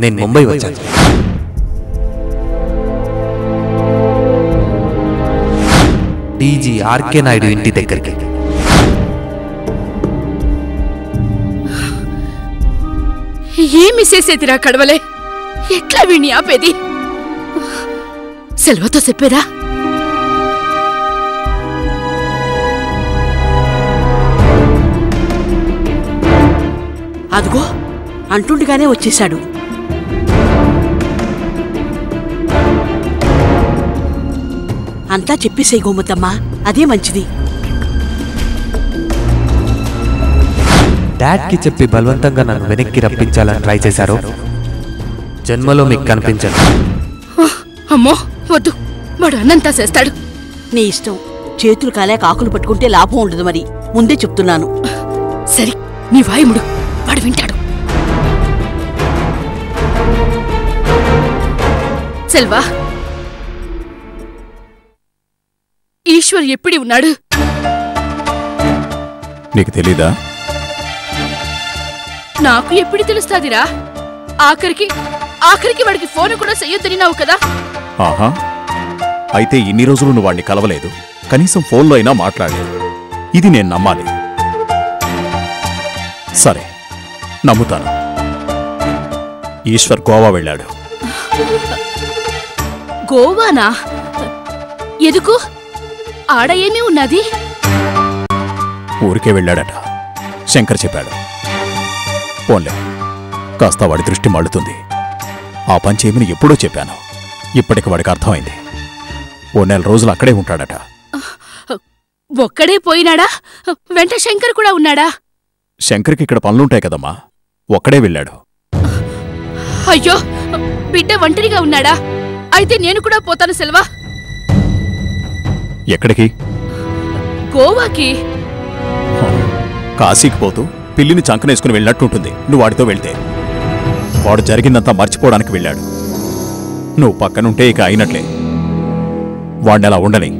నేను ముంబై వచ్చాను. DG RK Naidu ఇంటి దగ్గరికి. ఏమి చేసేదిరా కడవలే? ఎట్లా వీణ్ణి ఆపేది? సెలవుతో చెప్పేదా? అదిగో అంటుండగానే వచ్చేశాడు. అంతా చెప్పేసేయ్ గోమతమ్మ, అదే మంచిది. డాడ్కి చెప్పి బలవంతంగా నన్ను వెనక్కి రప్పించాలని ట్రై చేశారు. జన్మలో మీకు కనిపించను. అమ్మో వద్దు, వాడు అన్నంతా చేస్తాడు. నీ ఇష్టం. చేతులు కాలేక ఆకులు పట్టుకుంటే లాభం ఉండదు, మరి ముందే చెప్తున్నాను. సరే నీ వాయుముడు, వాడు వింటాడు. సెల్వా, ఈశ్వర్ ఎప్పుడు ఉన్నాడు? నీకు తెలీదా? నాకు ఎప్పుడు తెలుస్తాదిరా? ఆఖరికి వాడికి ఫోన్ కూడా చెయ్యొద్దనినావు కదా. ఆహా, అయితే ఇన్ని రోజులు నువ్వు వాడిని కలవలేదు, కనీసం ఫోన్లో అయినా మాట్లాడలేదు. ఇది నేను నమ్మాలి. సరే, నమ్ముతాను. ఈశ్వర్ గోవా వెళ్ళాడు. గోవానా? ఎదుకు? ఆడ ఏమీ ఉన్నది? ఊరికే వెళ్ళాడట, శంకర్ చెప్పాడు. పోన్లే, కాస్త వాడి దృష్టి మళ్ళుతుంది. ఆ పని చేయమని ఎప్పుడో చెప్పాను. ఇప్పటికి వాడికి అర్థమైంది. ఓ 4 రోజులు అక్కడే ఉంటాడట. ఒక్కడే పోయినాడా? వెంట శంకర్ కూడా ఉన్నాడా? శంకర్కి ఇక్కడ పనులుంటాయి కదమ్మా, ఒక్కడే వెళ్ళాడు. అయ్యో, బిడ్డ ఒంటరిగా ఉన్నాడా? అయితే నేను కూడా పోతాను సెల్వా. ఎక్కడికి? గోవాకి. కాశీకి పోతూ పిల్లిని చంకనేసుకుని వెళ్ళినట్టుంటుంది నువ్వు వాడితో వెళ్తే. వాడు జరిగిందంతా మర్చిపోవడానికి వెళ్ళాడు. నువ్వు పక్కనుంటే ఇక అయినట్లే. వాడిని అలా ఉండని.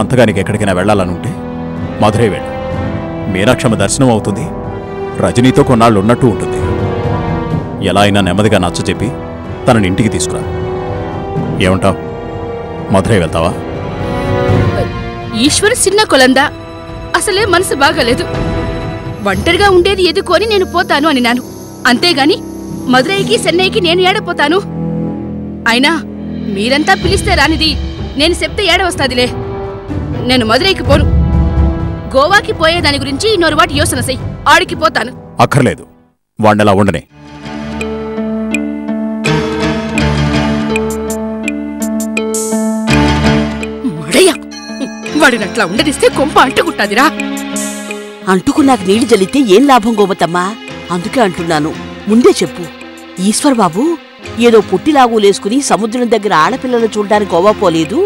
అంతగా నీకు ఎక్కడికైనా వెళ్ళాలనుంటే మధురై వెళ్ళు. మీనాక్షమ్మ దర్శనం అవుతుంది, రజనీతో కొన్నాళ్ళు ఉన్నట్టు ఉంటుంది. ఎలా అయినా నెమ్మదిగా నచ్చచెప్పి తనని ఇంటికి తీసుకురా. ఏమంటావ్? మధురై వెళ్తావా? ఈశ్వర్ చిన్న కొలందా, అసలే మనసు బాగాలేదు. ఒంటరిగా ఉండేది ఎదుకొని నేను పోతాను అని నాను. అంతేగాని మధురైకి చెన్నైకి నేను ఏడపోతాను. అయినా మీరంతా పిలిస్తే రానిది నేను చెప్తే ఏడవస్తాదిలే. నేను మధురైకి పోను. గోవాకి పోయేదాని గురించి ఇన్నోరు వాటి యోచన చెయ్యి. ఆడికి పోతాను. అక్కర్లేదు, వాణ్ణెలా ఉండనే. మడయ్యా, వాడినట్లా ఉండనిస్తే కొంప అంటుకుంటాదిరా. అంటుకున్నాక నీళ్లు జల్లితే ఏం లాభం గోమతమ్మా? అందుకే అంటున్నాను, ముందే చెప్పు. ఈశ్వర్ బాబు ఏదో పుట్టిలాగులేసుకుని సముద్రం దగ్గర ఆడపిల్లలు చూడ్డానికి గోవా పోలేదు,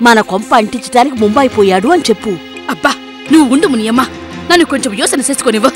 మన కొంప అంటించడానికి ముంబై పోయాడు అని చెప్పు. అబ్బా, నువ్వు ఉండు మునియమ్మా, నన్ను కొంచెం యోచన చేసుకోనివ్వు.